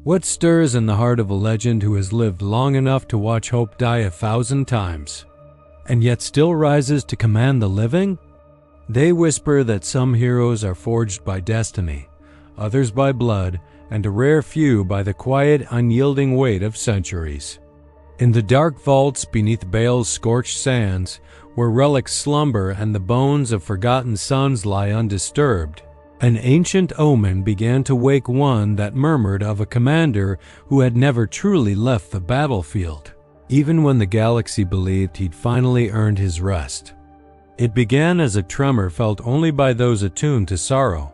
What stirs in the heart of a legend who has lived long enough to watch hope die 1,000 times, and yet still rises to command the living? They whisper that some heroes are forged by destiny, others by blood, and a rare few by the quiet, unyielding weight of centuries. In the dark vaults beneath Baal's scorched sands, where relics slumber and the bones of forgotten sons lie undisturbed, an ancient omen began to wake one that murmured of a commander who had never truly left the battlefield, even when the galaxy believed he'd finally earned his rest. It began as a tremor felt only by those attuned to sorrow,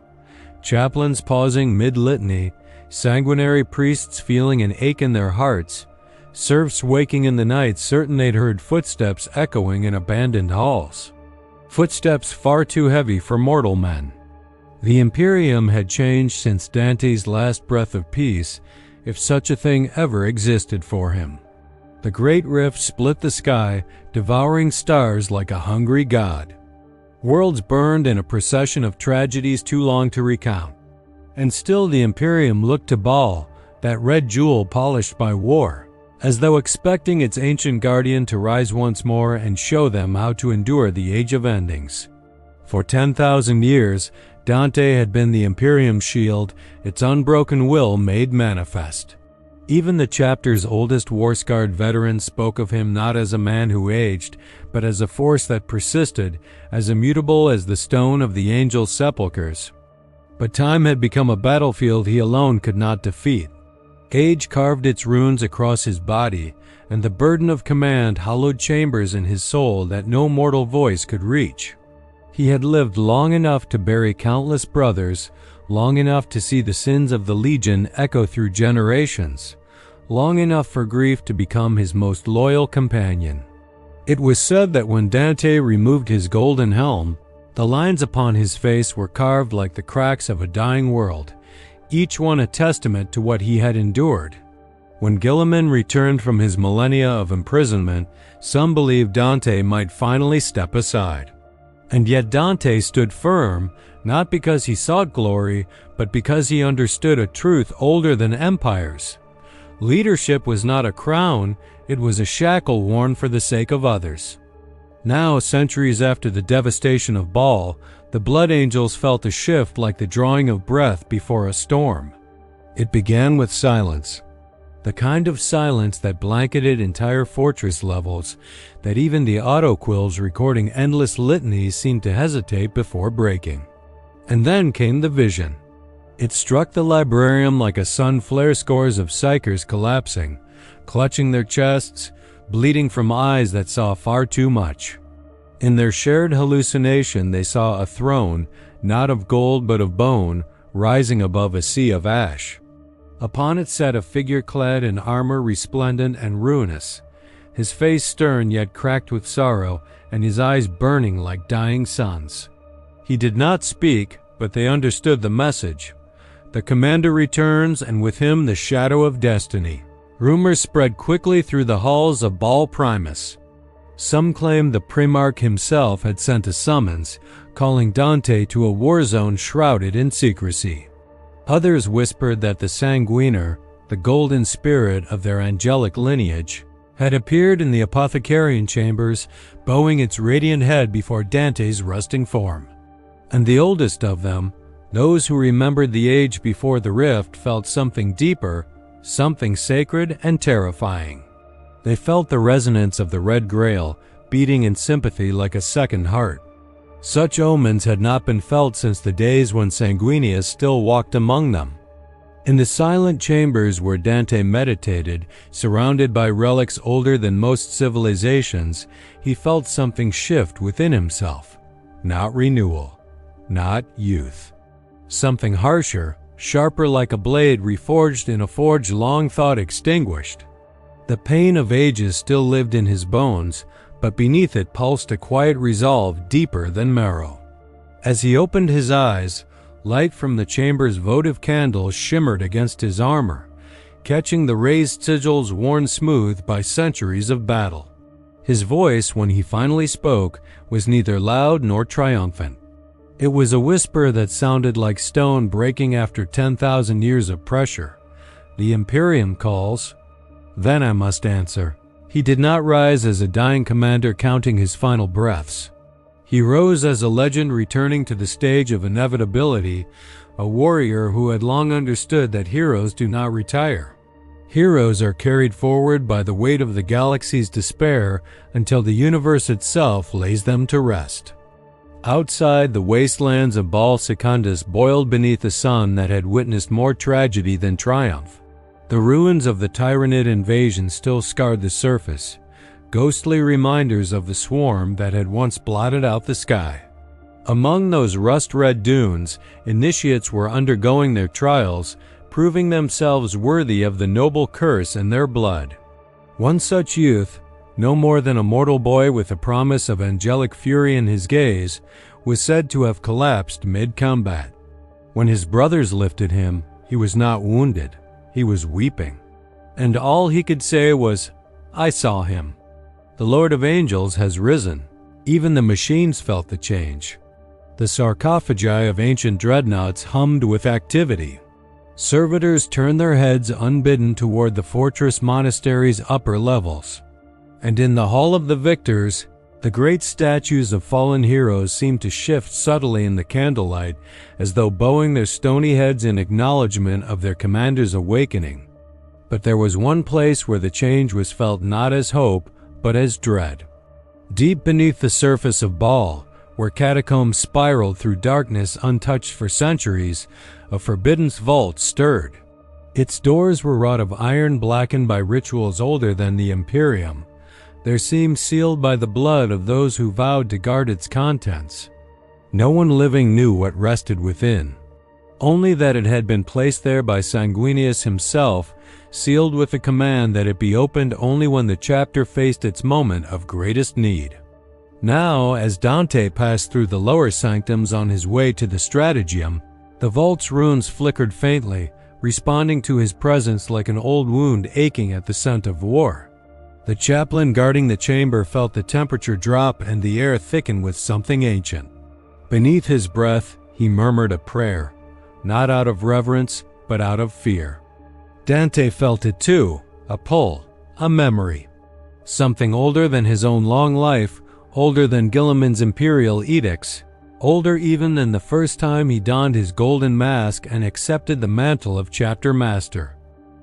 chaplains pausing mid-litany, sanguinary priests feeling an ache in their hearts, serfs waking in the night certain they'd heard footsteps echoing in abandoned halls. Footsteps far too heavy for mortal men. The Imperium had changed since Dante's last breath of peace, if such a thing ever existed for him. The great rift split the sky, devouring stars like a hungry god. Worlds burned in a procession of tragedies too long to recount. And still the Imperium looked to Baal, that red jewel polished by war, as though expecting its ancient guardian to rise once more and show them how to endure the age of endings. For 10,000 years, Dante had been the Imperium's shield, its unbroken will made manifest. Even the chapter's oldest war-scarred veterans spoke of him not as a man who aged, but as a force that persisted, as immutable as the stone of the angels' sepulchres. But time had become a battlefield he alone could not defeat. Age carved its runes across his body, and the burden of command hollowed chambers in his soul that no mortal voice could reach. He had lived long enough to bury countless brothers, long enough to see the sins of the Legion echo through generations, long enough for grief to become his most loyal companion. It was said that when Dante removed his golden helm, the lines upon his face were carved like the cracks of a dying world, each one a testament to what he had endured. When Guilliman returned from his millennia of imprisonment, some believed Dante might finally step aside. And yet Dante stood firm, not because he sought glory, but because he understood a truth older than empires. Leadership was not a crown, it was a shackle worn for the sake of others. Now, centuries after the devastation of Baal, the Blood Angels felt a shift like the drawing of breath before a storm. It began with silence. The kind of silence that blanketed entire fortress levels, that even the autoquills recording endless litanies seemed to hesitate before breaking. And then came the vision. It struck the librarian like a sun flare, scores of psychers collapsing, clutching their chests, bleeding from eyes that saw far too much. In their shared hallucination they saw a throne, not of gold but of bone, rising above a sea of ash. Upon it sat a figure clad in armor resplendent and ruinous, his face stern yet cracked with sorrow, and his eyes burning like dying suns. He did not speak, but they understood the message. The commander returns, and with him the shadow of destiny. Rumors spread quickly through the halls of Baal Primus. Some claimed the Primarch himself had sent a summons, calling Dante to a war zone shrouded in secrecy. Others whispered that the Sanguiner, the golden spirit of their angelic lineage, had appeared in the apothecarian chambers, bowing its radiant head before Dante's rusting form. And the oldest of them, those who remembered the age before the rift, felt something deeper, something sacred and terrifying. They felt the resonance of the Red Grail, beating in sympathy like a second heart. Such omens had not been felt since the days when Sanguinius still walked among them. In the silent chambers where Dante meditated, surrounded by relics older than most civilizations, he felt something shift within himself. Not renewal, not youth. Something harsher, sharper like a blade reforged in a forge long thought extinguished. The pain of ages still lived in his bones, but beneath it pulsed a quiet resolve deeper than marrow. As he opened his eyes, light from the chamber's votive candles shimmered against his armor, catching the raised sigils worn smooth by centuries of battle. His voice, when he finally spoke, was neither loud nor triumphant. It was a whisper that sounded like stone breaking after 10,000 years of pressure, The Imperium calls. Then I must answer. He did not rise as a dying commander counting his final breaths. He rose as a legend returning to the stage of inevitability, a warrior who had long understood that heroes do not retire. Heroes are carried forward by the weight of the galaxy's despair until the universe itself lays them to rest. Outside, the wastelands of Baal Secundus boiled beneath a sun that had witnessed more tragedy than triumph. The ruins of the Tyranid invasion still scarred the surface, ghostly reminders of the swarm that had once blotted out the sky. Among those rust-red dunes, initiates were undergoing their trials, proving themselves worthy of the noble curse in their blood. One such youth, no more than a mortal boy with a promise of angelic fury in his gaze, was said to have collapsed mid-combat. When his brothers lifted him, he was not wounded. He was weeping. And all he could say was, "I saw him." The Lord of Angels has risen. Even the machines felt the change. The sarcophagi of ancient dreadnoughts hummed with activity. Servitors turned their heads unbidden toward the fortress monastery's upper levels. And in the Hall of the Victors, the great statues of fallen heroes seemed to shift subtly in the candlelight, as though bowing their stony heads in acknowledgement of their commander's awakening. But there was one place where the change was felt not as hope, but as dread. Deep beneath the surface of Baal, where catacombs spiraled through darkness untouched for centuries, a forbidden vault stirred. Its doors were wrought of iron blackened by rituals older than the Imperium, their seams sealed by the blood of those who vowed to guard its contents. No one living knew what rested within, only that it had been placed there by Sanguinius himself, sealed with the command that it be opened only when the chapter faced its moment of greatest need. Now, as Dante passed through the lower sanctums on his way to the Stratageum, the vault's runes flickered faintly, responding to his presence like an old wound aching at the scent of war. The chaplain guarding the chamber felt the temperature drop and the air thicken with something ancient. Beneath his breath, he murmured a prayer, not out of reverence, but out of fear. Dante felt it too, a pull, a memory. Something older than his own long life, older than Guilliman's imperial edicts, older even than the first time he donned his golden mask and accepted the mantle of chapter master.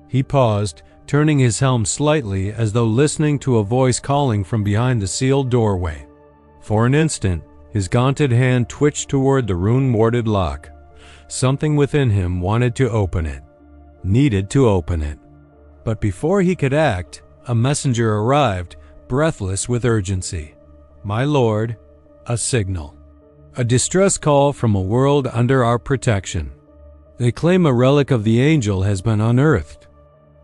He paused, turning his helm slightly as though listening to a voice calling from behind the sealed doorway. For an instant, his gaunted hand twitched toward the rune-warded lock. Something within him wanted to open it, needed to open it. But before he could act, a messenger arrived, breathless with urgency. "My lord," a signal. A distress call from a world under our protection. They claim a relic of the angel has been unearthed.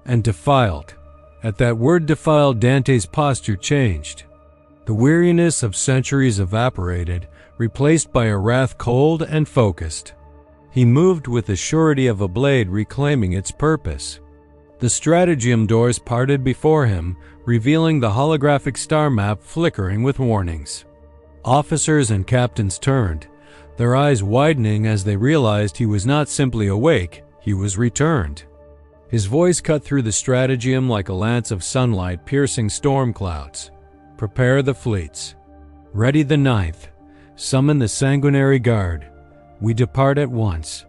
And defiled. At that word defiled, Dante's posture changed. The weariness of centuries evaporated, replaced by a wrath cold and focused. He moved with the surety of a blade reclaiming its purpose. The Stratageum doors parted before him, revealing the holographic star map flickering with warnings. Officers and captains turned, their eyes widening as they realized he was not simply awake, he was returned. His voice cut through the Stratageum like a lance of sunlight piercing storm clouds. "Prepare the fleets. Ready the 9th. Summon the sanguinary guard. We depart at once."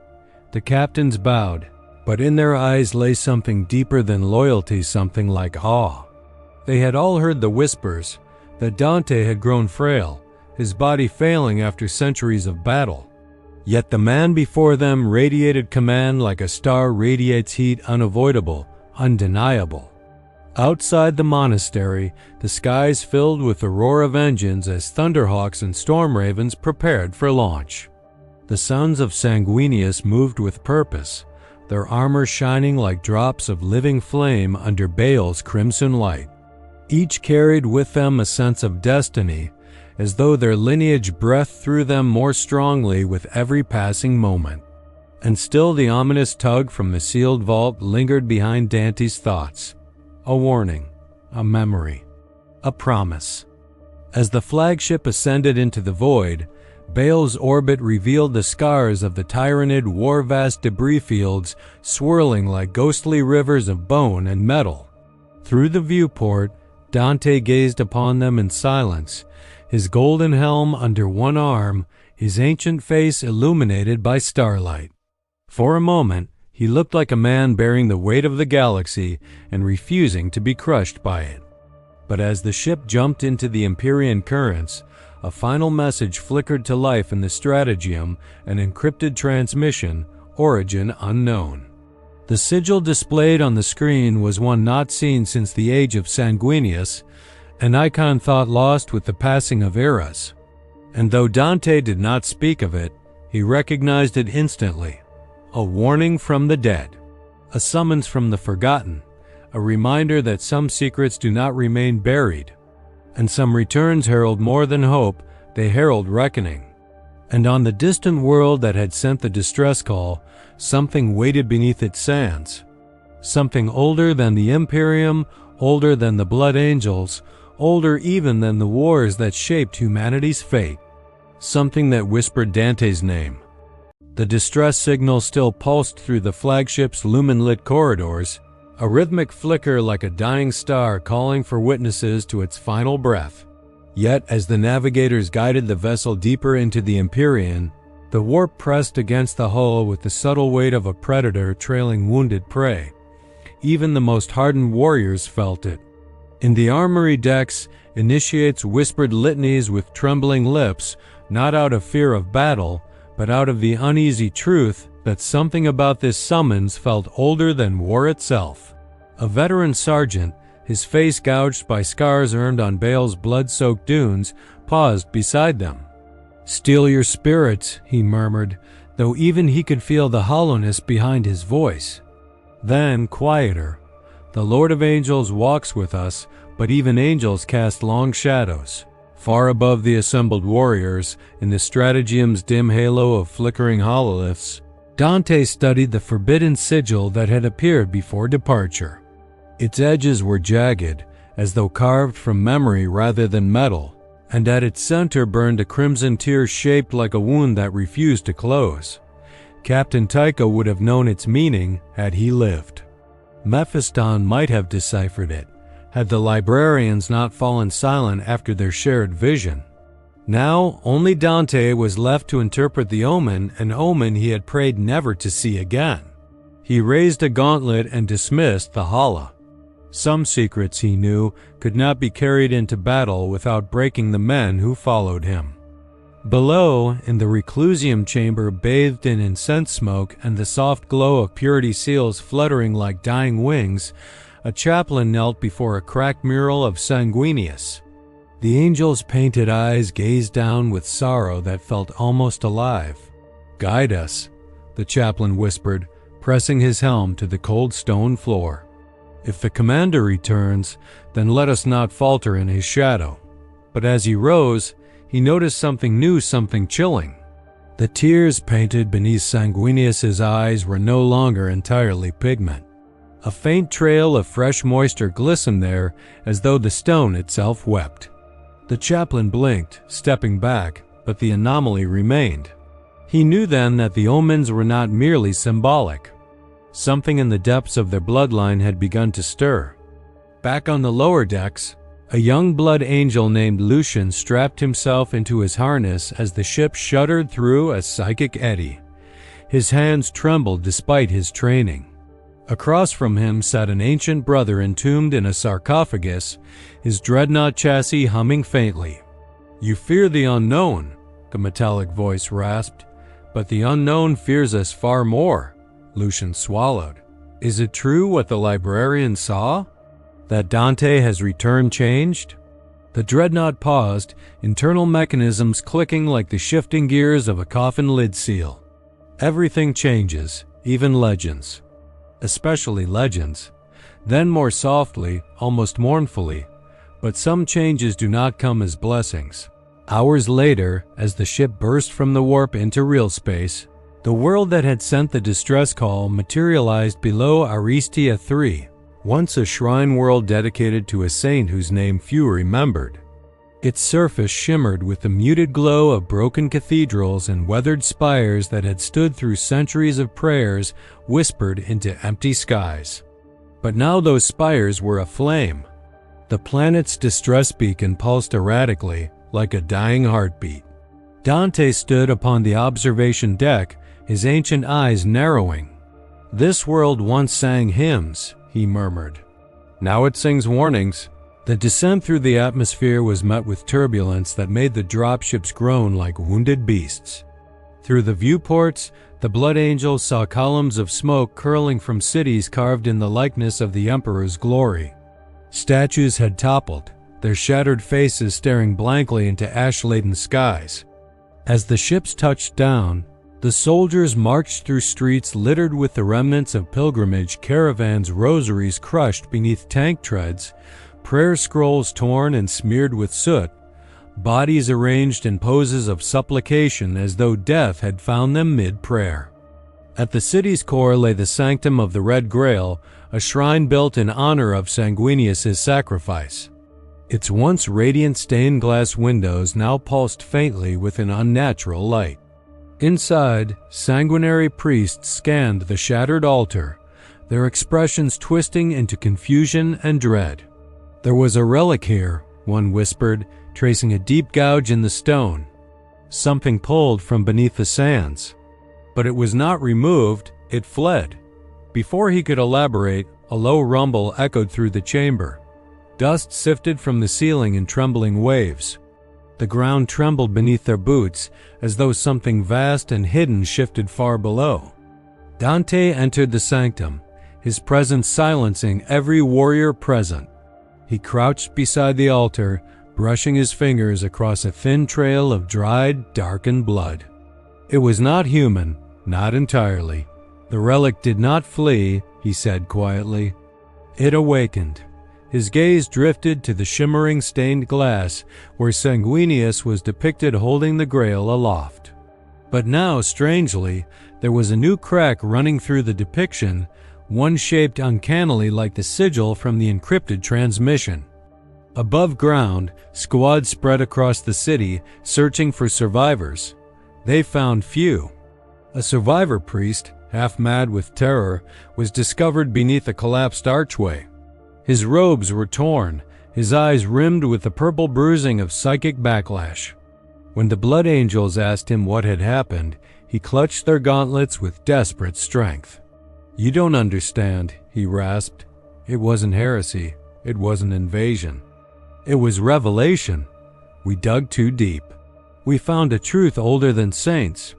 The captains bowed, but in their eyes lay something deeper than loyalty, something like awe. They had all heard the whispers that Dante had grown frail, his body failing after centuries of battle. Yet the man before them radiated command like a star radiates heat, unavoidable, undeniable. Outside the monastery, the skies filled with the roar of engines as thunderhawks and storm ravens prepared for launch. The sons of Sanguinius moved with purpose, their armor shining like drops of living flame under Baal's crimson light. Each carried with them a sense of destiny, as though their lineage breathed through them more strongly with every passing moment. And still the ominous tug from the sealed vault lingered behind Dante's thoughts. A warning, a memory, a promise. As the flagship ascended into the void, Baal's orbit revealed the scars of the Tyranid war-vast debris fields swirling like ghostly rivers of bone and metal. Through the viewport, Dante gazed upon them in silence, his golden helm under one arm, his ancient face illuminated by starlight. For a moment, he looked like a man bearing the weight of the galaxy and refusing to be crushed by it. But as the ship jumped into the Imperium currents, a final message flickered to life in the Stratagem, an encrypted transmission, origin unknown. The sigil displayed on the screen was one not seen since the age of Sanguinius, an icon thought lost with the passing of eras. And though Dante did not speak of it, he recognized it instantly. A warning from the dead, a summons from the forgotten, a reminder that some secrets do not remain buried, and some returns herald more than hope, they herald reckoning. And on the distant world that had sent the distress call, something waited beneath its sands. Something older than the Imperium, older than the Blood Angels, older even than the wars that shaped humanity's fate. Something that whispered Dante's name. The distress signal still pulsed through the flagship's lumen-lit corridors, a rhythmic flicker like a dying star calling for witnesses to its final breath. Yet, as the navigators guided the vessel deeper into the Empyrean, the warp pressed against the hull with the subtle weight of a predator trailing wounded prey. Even the most hardened warriors felt it. In the armory decks, initiates whispered litanies with trembling lips, not out of fear of battle, but out of the uneasy truth that something about this summons felt older than war itself. A veteran sergeant, his face gouged by scars earned on Baal's blood-soaked dunes, paused beside them. "Steel your spirits," he murmured, though even he could feel the hollowness behind his voice. Then, quieter, "The Lord of Angels walks with us, but even angels cast long shadows." Far above the assembled warriors, in the Stratagem's dim halo of flickering hololiths, Dante studied the forbidden sigil that had appeared before departure. Its edges were jagged, as though carved from memory rather than metal, and at its center burned a crimson tear shaped like a wound that refused to close. Captain Tycho would have known its meaning had he lived. Mephiston might have deciphered it, had the librarians not fallen silent after their shared vision. Now only Dante was left to interpret the omen, an omen he had prayed never to see again. He raised a gauntlet and dismissed the Hala. Some secrets, he knew, could not be carried into battle without breaking the men who followed him. Below, in the reclusium chamber bathed in incense smoke and the soft glow of purity seals fluttering like dying wings, a chaplain knelt before a cracked mural of Sanguinius. The angel's painted eyes gazed down with sorrow that felt almost alive. "Guide us," the chaplain whispered, pressing his helm to the cold stone floor. "If the commander returns, then let us not falter in his shadow." But as he rose, he noticed something new, something chilling. The tears painted beneath Sanguinius's eyes were no longer entirely pigment. A faint trail of fresh moisture glistened there, as though the stone itself wept. The chaplain blinked, stepping back, but the anomaly remained. He knew then that the omens were not merely symbolic. Something in the depths of their bloodline had begun to stir. Back on the lower decks, a young blood angel named Lucian strapped himself into his harness as the ship shuddered through a psychic eddy. His hands trembled despite his training. Across from him sat an ancient brother entombed in a sarcophagus, his dreadnought chassis humming faintly. "You fear the unknown," the metallic voice rasped, "but the unknown fears us far more." Lucian swallowed. "Is it true what the librarian saw? That Dante has returned changed?" The dreadnought paused, internal mechanisms clicking like the shifting gears of a coffin lid seal. Everything changes, even legends. Especially legends. Then more softly, almost mournfully, but some changes do not come as blessings. Hours later, as the ship burst from the warp into real space, the world that had sent the distress call materialized below Aristia 3, once a shrine world dedicated to a saint whose name few remembered. Its surface shimmered with the muted glow of broken cathedrals and weathered spires that had stood through centuries of prayers whispered into empty skies. But now those spires were aflame. The planet's distress beacon pulsed erratically, like a dying heartbeat. Dante stood upon the observation deck, his ancient eyes narrowing. "This world once sang hymns," he murmured. "Now it sings warnings." The descent through the atmosphere was met with turbulence that made the dropships groan like wounded beasts. Through the viewports, the Blood Angels saw columns of smoke curling from cities carved in the likeness of the Emperor's glory. Statues had toppled, their shattered faces staring blankly into ash-laden skies. As the ships touched down, the soldiers marched through streets littered with the remnants of pilgrimage caravans, rosaries crushed beneath tank treads, prayer scrolls torn and smeared with soot, bodies arranged in poses of supplication as though death had found them mid-prayer. At the city's core lay the sanctum of the Red Grail, a shrine built in honor of Sanguinius's sacrifice. Its once radiant stained glass windows now pulsed faintly with an unnatural light. Inside, sanguinary priests scanned the shattered altar, their expressions twisting into confusion and dread. "There was a relic here," one whispered, tracing a deep gouge in the stone. "Something pulled from beneath the sands." But it was not removed, it fled. Before he could elaborate, a low rumble echoed through the chamber. Dust sifted from the ceiling in trembling waves. The ground trembled beneath their boots, as though something vast and hidden shifted far below. Dante entered the sanctum, his presence silencing every warrior present. He crouched beside the altar, brushing his fingers across a thin trail of dried, darkened blood. It was not human, not entirely. The relic did not flee, he said quietly. It awakened. His gaze drifted to the shimmering stained glass where Sanguinius was depicted holding the Grail aloft. But now, strangely, there was a new crack running through the depiction, one shaped uncannily like the sigil from the encrypted transmission. Above ground, squads spread across the city, searching for survivors. They found few. A survivor priest, half mad with terror, was discovered beneath a collapsed archway. His robes were torn, his eyes rimmed with the purple bruising of psychic backlash. When the Blood Angels asked him what had happened, he clutched their gauntlets with desperate strength. "You don't understand," he rasped. "It wasn't heresy. It wasn't invasion. It was revelation. We dug too deep. We found a truth older than saints."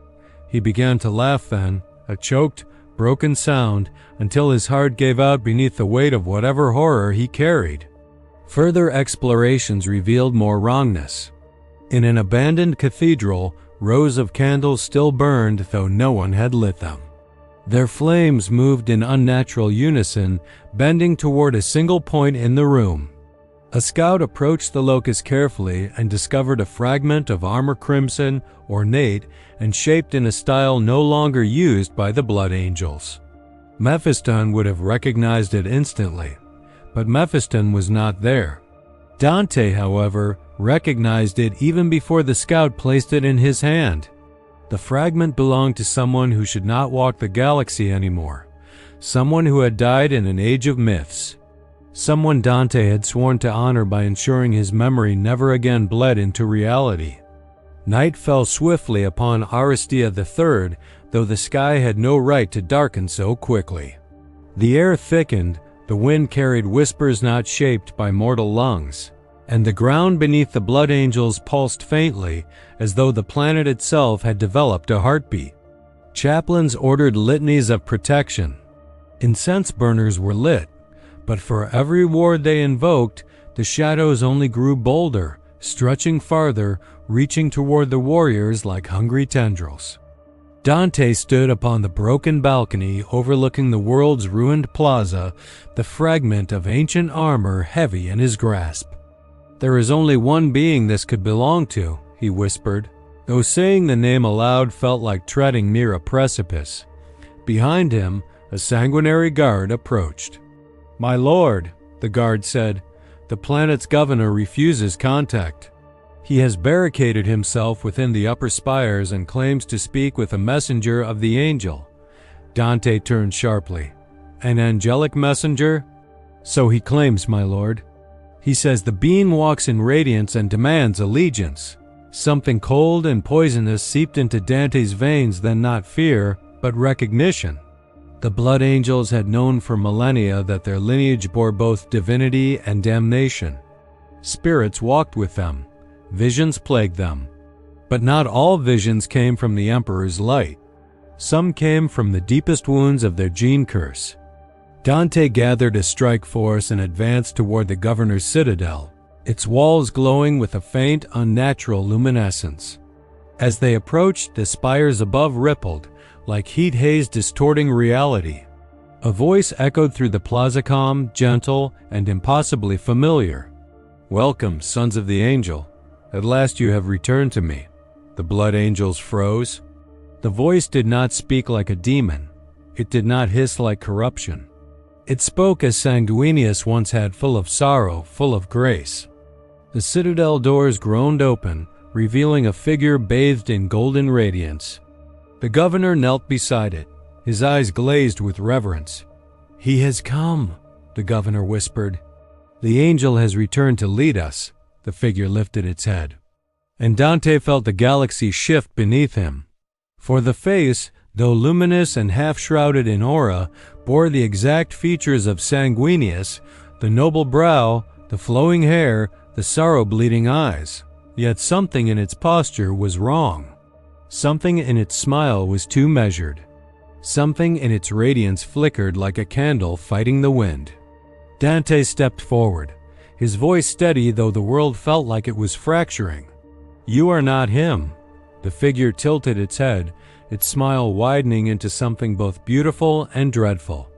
He began to laugh then, a choked, broken sound, until his heart gave out beneath the weight of whatever horror he carried. Further explorations revealed more wrongness. In an abandoned cathedral, rows of candles still burned, though no one had lit them. Their flames moved in unnatural unison, bending toward a single point in the room. A scout approached the locus carefully and discovered a fragment of armor crimson, ornate, and shaped in a style no longer used by the Blood Angels. Mephiston would have recognized it instantly, but Mephiston was not there. Dante, however, recognized it even before the scout placed it in his hand. The fragment belonged to someone who should not walk the galaxy anymore, someone who had died in an age of myths, someone Dante had sworn to honor by ensuring his memory never again bled into reality. Night fell swiftly upon Aristia III, though the sky had no right to darken so quickly. The air thickened, the wind carried whispers not shaped by mortal lungs, and the ground beneath the Blood Angels pulsed faintly, as though the planet itself had developed a heartbeat. Chaplains ordered litanies of protection. Incense burners were lit, but for every ward they invoked, the shadows only grew bolder, stretching farther, reaching toward the warriors like hungry tendrils. Dante stood upon the broken balcony overlooking the world's ruined plaza, the fragment of ancient armor heavy in his grasp. "There is only one being this could belong to," he whispered, though saying the name aloud felt like treading near a precipice. Behind him, a sanguinary guard approached. "My lord," the guard said, "the planet's governor refuses contact." He has barricaded himself within the upper spires and claims to speak with a messenger of the angel. Dante turned sharply. An angelic messenger? So he claims, my lord. He says the being walks in radiance and demands allegiance. Something cold and poisonous seeped into Dante's veins, then not fear, but recognition. The blood angels had known for millennia that their lineage bore both divinity and damnation. Spirits walked with them. Visions plagued them. But not all visions came from the Emperor's light. Some came from the deepest wounds of their gene curse. Dante gathered a strike force and advanced toward the governor's citadel, its walls glowing with a faint, unnatural luminescence. As they approached, the spires above rippled, like heat haze distorting reality. A voice echoed through the plaza, calm, gentle, and impossibly familiar. Welcome, sons of the angel. At last you have returned to me. The blood angels froze. The voice did not speak like a demon. It did not hiss like corruption. It spoke as Sanguinius once had, full of sorrow, full of grace. The citadel doors groaned open, revealing a figure bathed in golden radiance. The governor knelt beside it, his eyes glazed with reverence. He has come, the governor whispered. The angel has returned to lead us. The figure lifted its head. And Dante felt the galaxy shift beneath him. For the face, though luminous and half-shrouded in aura, bore the exact features of Sanguinius, the noble brow, the flowing hair, the sorrow-bleeding eyes. Yet something in its posture was wrong. Something in its smile was too measured. Something in its radiance flickered like a candle fighting the wind. Dante stepped forward, his voice steady though the world felt like it was fracturing. You are not him. The figure tilted its head, its smile widening into something both beautiful and dreadful.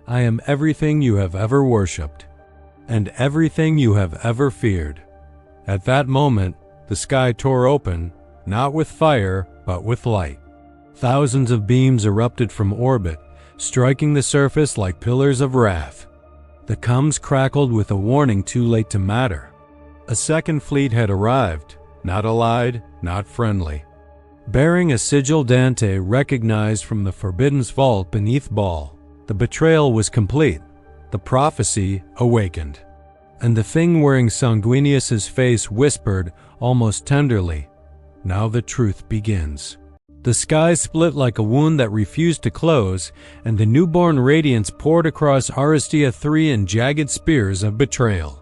I am everything you have ever worshipped, and everything you have ever feared. At that moment, the sky tore open, not with fire, but with light. Thousands of beams erupted from orbit, striking the surface like pillars of wrath. The coms crackled with a warning too late to matter. A second fleet had arrived, not allied, not friendly. Bearing a sigil Dante recognized from the Forbidden's vault beneath Baal. The betrayal was complete. The prophecy awakened. And the thing wearing Sanguinius's face whispered, almost tenderly, now the truth begins. The sky split like a wound that refused to close, and the newborn radiance poured across Aristia III in jagged spears of betrayal.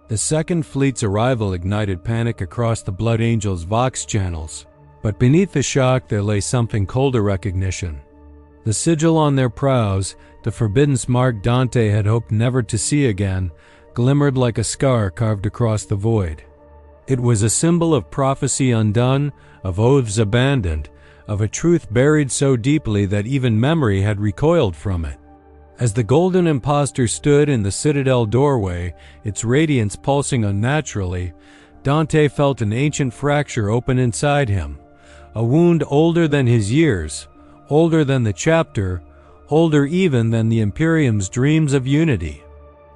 The Second Fleet's arrival ignited panic across the Blood Angels' Vox channels, but beneath the shock there lay something colder recognition. The sigil on their prows, the forbidden mark Dante had hoped never to see again, glimmered like a scar carved across the void. It was a symbol of prophecy undone, of oaths abandoned, of a truth buried so deeply that even memory had recoiled from it. As the golden impostor stood in the citadel doorway, its radiance pulsing unnaturally, Dante felt an ancient fracture open inside him, a wound older than his years, older than the chapter, older even than the Imperium's dreams of unity.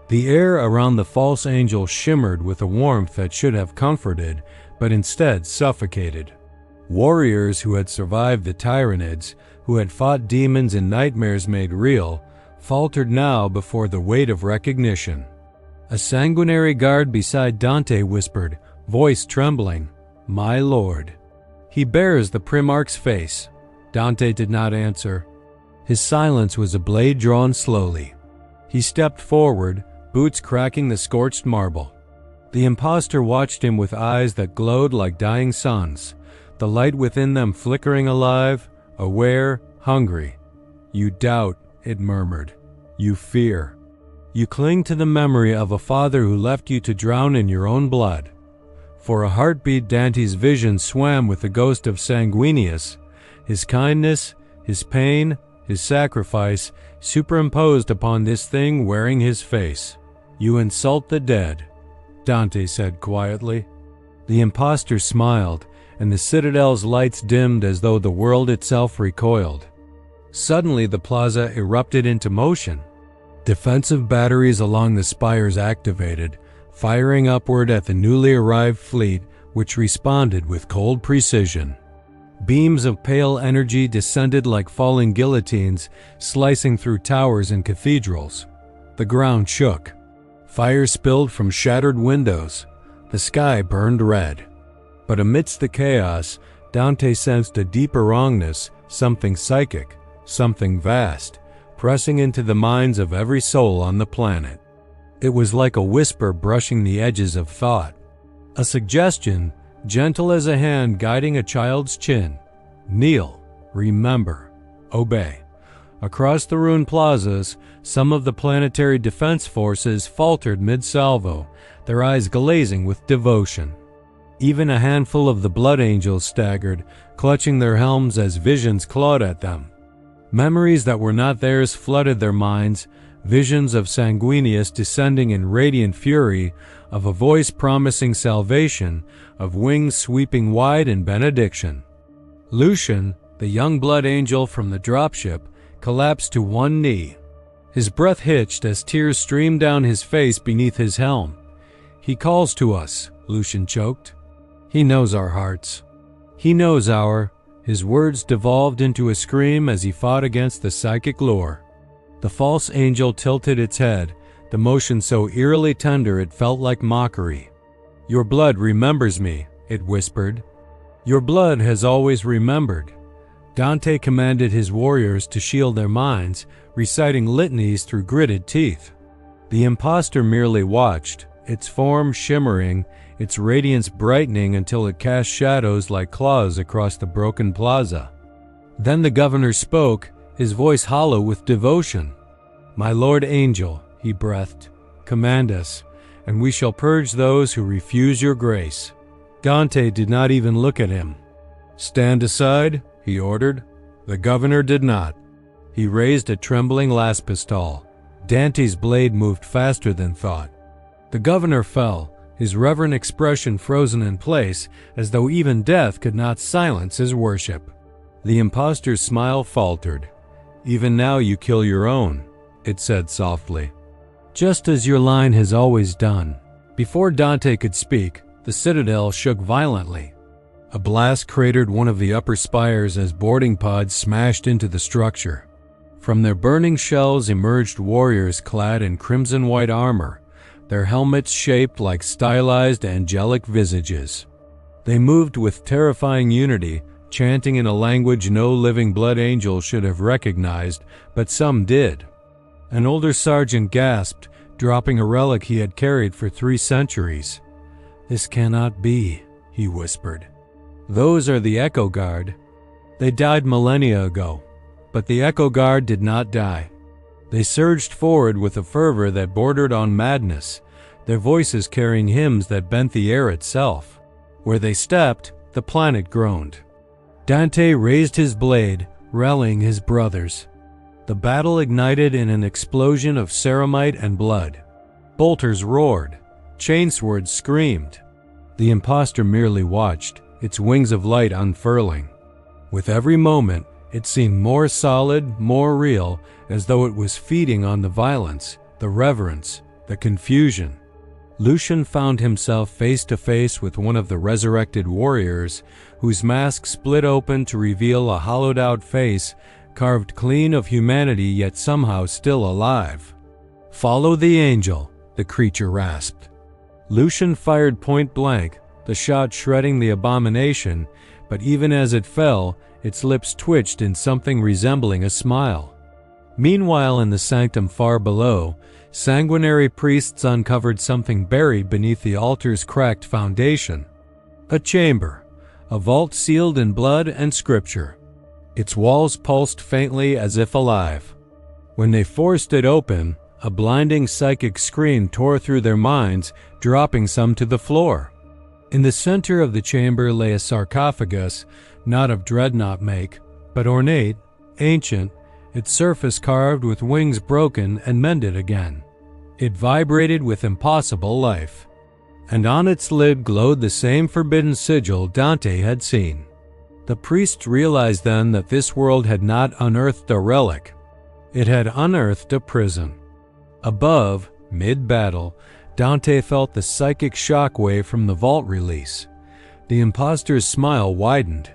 The air around the false angel shimmered with a warmth that should have comforted, but instead suffocated. Warriors who had survived the Tyranids, who had fought demons in nightmares made real, faltered now before the weight of recognition. A sanguinary guard beside Dante whispered, voice trembling, "My lord." "He bears the Primarch's face." Dante did not answer. His silence was a blade drawn slowly. He stepped forward, boots cracking the scorched marble. The impostor watched him with eyes that glowed like dying suns, the light within them flickering alive, aware, hungry. "You doubt," it murmured. "You fear. You cling to the memory of a father who left you to drown in your own blood." For a heartbeat Dante's vision swam with the ghost of Sanguinius, his kindness, his pain, his sacrifice, superimposed upon this thing wearing his face. "You insult the dead," Dante said quietly. The impostor smiled, and the citadel's lights dimmed as though the world itself recoiled. Suddenly the plaza erupted into motion. Defensive batteries along the spires activated, firing upward at the newly arrived fleet, which responded with cold precision. Beams of pale energy descended like falling guillotines, slicing through towers and cathedrals. The ground shook. Fire spilled from shattered windows. The sky burned red. But amidst the chaos, Dante sensed a deeper wrongness, something psychic, something vast, pressing into the minds of every soul on the planet. It was like a whisper brushing the edges of thought. A suggestion, gentle as a hand guiding a child's chin. Kneel, remember, obey. Across the ruined plazas, some of the planetary defense forces faltered mid-salvo, their eyes glazing with devotion. Even a handful of the Blood Angels staggered, clutching their helms as visions clawed at them. Memories that were not theirs flooded their minds, visions of Sanguinius descending in radiant fury, of a voice promising salvation, of wings sweeping wide in benediction. Lucian, the young Blood Angel from the dropship, collapsed to one knee. His breath hitched as tears streamed down his face beneath his helm. "He calls to us," Lucian choked. "He knows our hearts. He knows our—" His words devolved into a scream as he fought against the psychic lure. The false angel tilted its head, the motion so eerily tender it felt like mockery. "Your blood remembers me," it whispered. "Your blood has always remembered." Dante commanded his warriors to shield their minds, reciting litanies through gritted teeth. The impostor merely watched, its form shimmering, its radiance brightening until it cast shadows like claws across the broken plaza. Then the governor spoke, his voice hollow with devotion. "My Lord Angel," he breathed, "command us, and we shall purge those who refuse your grace." Dante did not even look at him. "Stand aside," he ordered. The governor did not. He raised a trembling las pistol. Dante's blade moved faster than thought. The governor fell, his reverent expression frozen in place, as though even death could not silence his worship. The impostor's smile faltered. "Even now you kill your own," it said softly. "Just as your line has always done." Before Dante could speak, the citadel shook violently. A blast cratered one of the upper spires as boarding pods smashed into the structure. From their burning shells emerged warriors clad in crimson-white armor, their helmets shaped like stylized angelic visages. They moved with terrifying unity, chanting in a language no living Blood Angel should have recognized, but some did. An older sergeant gasped, dropping a relic he had carried for 3 centuries. "This cannot be," he whispered. "Those are the Echo Guard. They died millennia ago, but the Echo Guard did not die. They surged forward with a fervor that bordered on madness, their voices carrying hymns that bent the air itself. Where they stepped, the planet groaned." Dante raised his blade, rallying his brothers. The battle ignited in an explosion of ceramite and blood. Bolters roared. Chainswords screamed. The impostor merely watched, its wings of light unfurling. With every moment, it seemed more solid, more real, as though it was feeding on the violence, the reverence, the confusion. Lucian found himself face to face with one of the resurrected warriors, whose mask split open to reveal a hollowed-out face, carved clean of humanity yet somehow still alive. "Follow the angel," the creature rasped. Lucian fired point blank, the shot shredding the abomination, but even as it fell, its lips twitched in something resembling a smile. Meanwhile, in the sanctum far below, sanguinary priests uncovered something buried beneath the altar's cracked foundation. A chamber, a vault sealed in blood and scripture. Its walls pulsed faintly as if alive. When they forced it open, a blinding psychic scream tore through their minds, dropping some to the floor. In the center of the chamber lay a sarcophagus, not of dreadnought make, but ornate, ancient, its surface carved with wings broken and mended again. It vibrated with impossible life, and on its lid glowed the same forbidden sigil Dante had seen. The priests realized then that this world had not unearthed a relic. It had unearthed a prison. Above, mid-battle, Dante felt the psychic shockwave from the vault release. The impostor's smile widened.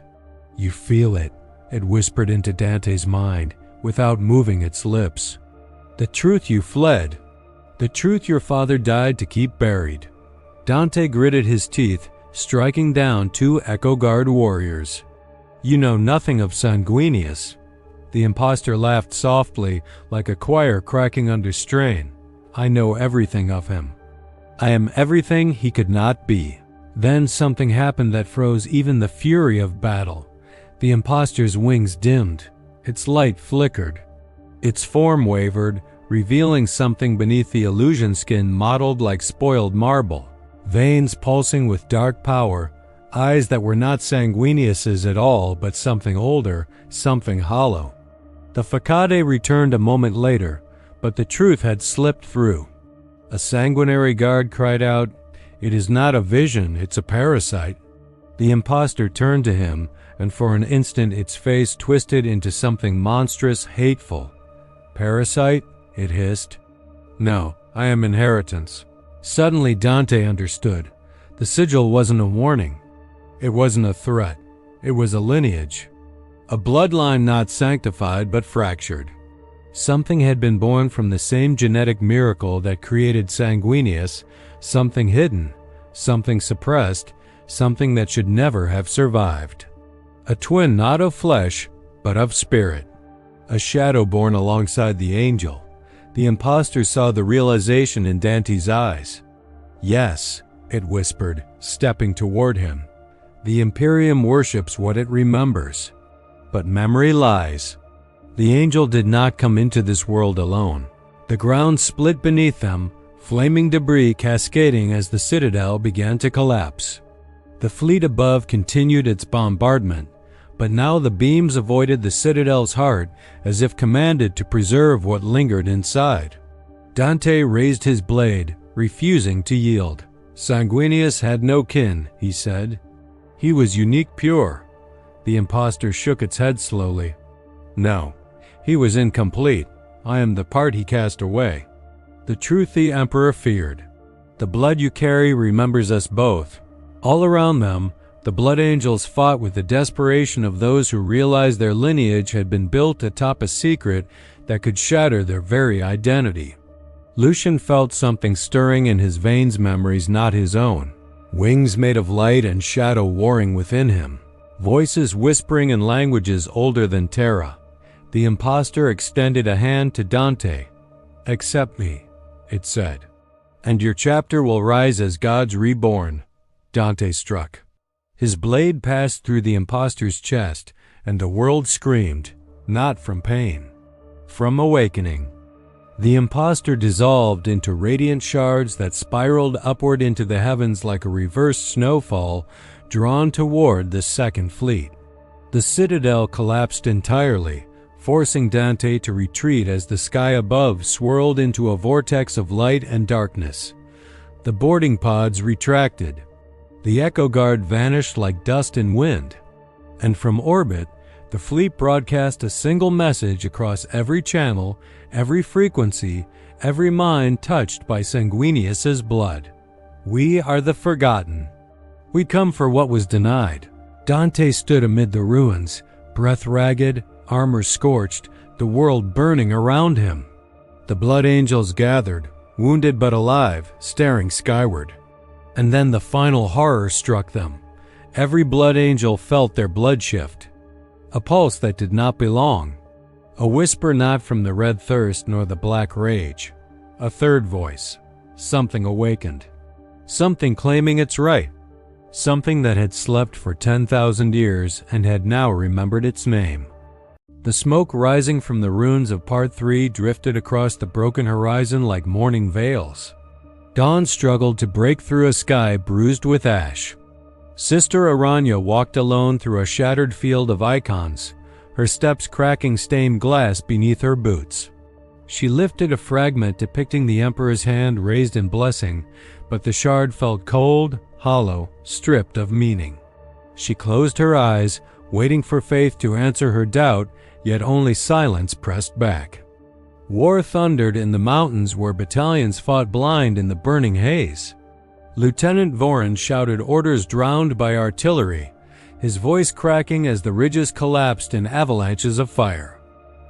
"You feel it," it whispered into Dante's mind, without moving its lips. "The truth you fled. The truth your father died to keep buried." Dante gritted his teeth, striking down 2 Echo Guard warriors. "You know nothing of Sanguinius." The impostor laughed softly, like a choir cracking under strain. "I know everything of him. I am everything he could not be." Then something happened that froze even the fury of battle. The impostor's wings dimmed. Its light flickered. Its form wavered, revealing something beneath the illusion skin mottled like spoiled marble. Veins pulsing with dark power, eyes that were not Sanguinius's at all, but something older, something hollow. The facade returned a moment later, but the truth had slipped through. A sanguinary guard cried out, "It is not a vision, it's a parasite." The impostor turned to him, and for an instant its face twisted into something monstrous, hateful. "Parasite?" it hissed. "No, I am inheritance." Suddenly Dante understood. The sigil wasn't a warning. It wasn't a threat. It was a lineage. A bloodline not sanctified but fractured. Something had been born from the same genetic miracle that created Sanguinius, something hidden, something suppressed, something that should never have survived. A twin not of flesh, but of spirit. A shadow born alongside the angel. The impostor saw the realization in Dante's eyes. "Yes," it whispered, stepping toward him. "The Imperium worships what it remembers. But memory lies." The angel did not come into this world alone. The ground split beneath them, flaming debris cascading as the citadel began to collapse. The fleet above continued its bombardment, but now the beams avoided the citadel's heart as if commanded to preserve what lingered inside. Dante raised his blade, refusing to yield. "Sanguinius had no kin," he said. "He was unique pure." The impostor shook its head slowly. "No, he was incomplete. I am the part he cast away." "The truth the Emperor feared. The blood you carry remembers us both." All around them, the blood angels fought with the desperation of those who realized their lineage had been built atop a secret that could shatter their very identity. Lucian felt something stirring in his veins, memories not his own. Wings made of light and shadow warring within him. Voices whispering in languages older than Terra. The impostor extended a hand to Dante. "Accept me," it said, "and your chapter will rise as gods reborn." Dante struck. His blade passed through the impostor's chest, and the world screamed, not from pain, from awakening. The impostor dissolved into radiant shards that spiraled upward into the heavens like a reverse snowfall drawn toward the Second Fleet. The citadel collapsed entirely, forcing Dante to retreat as the sky above swirled into a vortex of light and darkness. The boarding pods retracted. The Echo Guard vanished like dust in wind. And from orbit, the fleet broadcast a single message across every channel, every frequency, every mind touched by Sanguinius's blood. "We are the forgotten. We come for what was denied." Dante stood amid the ruins, breath ragged, armor scorched, the world burning around him. The blood angels gathered, wounded but alive, staring skyward. And then the final horror struck them. Every blood angel felt their blood shift. A pulse that did not belong. A whisper not from the red thirst nor the black rage. A third voice. Something awakened. Something claiming its right. Something that had slept for 10,000 years and had now remembered its name. The smoke rising from the ruins of Part 3 drifted across the broken horizon like morning veils. Dawn struggled to break through a sky bruised with ash. Sister Aranya walked alone through a shattered field of icons, her steps cracking stained glass beneath her boots. She lifted a fragment depicting the Emperor's hand raised in blessing, but the shard felt cold, hollow, stripped of meaning. She closed her eyes, waiting for faith to answer her doubt, yet only silence pressed back. War thundered in the mountains where battalions fought blind in the burning haze. Lieutenant Vorin shouted orders drowned by artillery, his voice cracking as the ridges collapsed in avalanches of fire.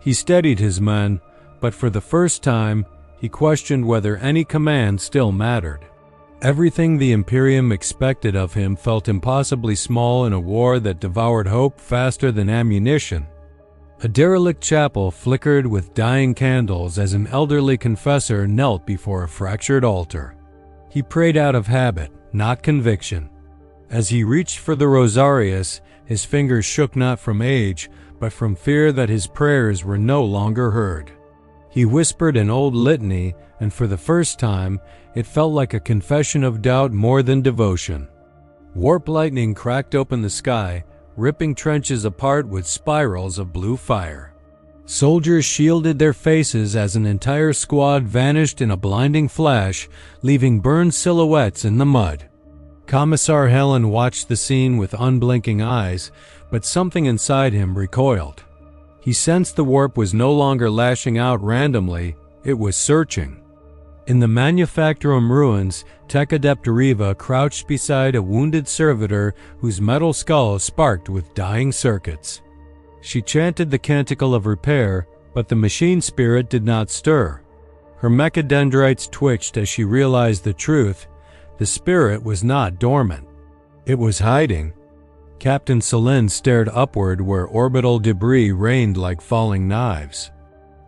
He steadied his men, but for the first time, he questioned whether any command still mattered. Everything the Imperium expected of him felt impossibly small in a war that devoured hope faster than ammunition. A derelict chapel flickered with dying candles as an elderly confessor knelt before a fractured altar. He prayed out of habit, not conviction. As he reached for the rosarius, his fingers shook not from age, but from fear that his prayers were no longer heard. He whispered an old litany, and for the first time, it felt like a confession of doubt more than devotion. Warp lightning cracked open the sky, ripping trenches apart with spirals of blue fire. Soldiers shielded their faces as an entire squad vanished in a blinding flash, leaving burned silhouettes in the mud. Commissar Helen watched the scene with unblinking eyes, but something inside him recoiled. He sensed the warp was no longer lashing out randomly, it was searching. In the Manufactorum ruins, Tech Adept Riva crouched beside a wounded servitor whose metal skull sparked with dying circuits. She chanted the canticle of repair, but the machine spirit did not stir. Her mechadendrites twitched as she realized the truth. The spirit was not dormant. It was hiding. Captain Celine stared upward where orbital debris rained like falling knives.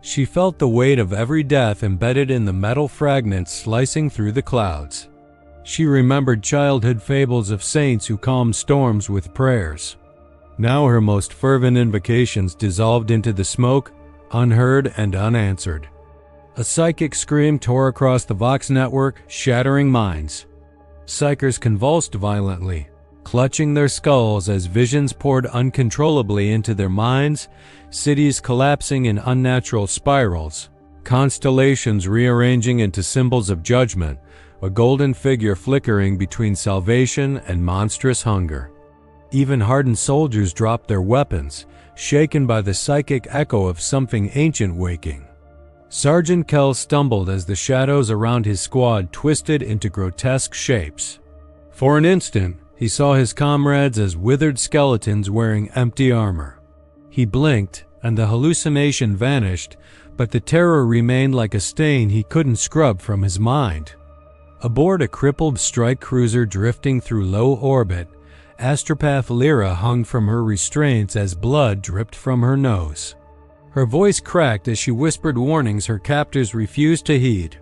She felt the weight of every death embedded in the metal fragments slicing through the clouds. She remembered childhood fables of saints who calmed storms with prayers. Now her most fervent invocations dissolved into the smoke, unheard and unanswered. A psychic scream tore across the Vox network, shattering minds. Psychers convulsed violently, clutching their skulls as visions poured uncontrollably into their minds, cities collapsing in unnatural spirals, constellations rearranging into symbols of judgment, a golden figure flickering between salvation and monstrous hunger. Even hardened soldiers dropped their weapons, shaken by the psychic echo of something ancient waking. Sergeant Kell stumbled as the shadows around his squad twisted into grotesque shapes. For an instant, he saw his comrades as withered skeletons wearing empty armor. He blinked, and the hallucination vanished, but the terror remained like a stain he couldn't scrub from his mind. Aboard a crippled strike cruiser drifting through low orbit, Astropath Lyra hung from her restraints as blood dripped from her nose. Her voice cracked as she whispered warnings her captors refused to heed.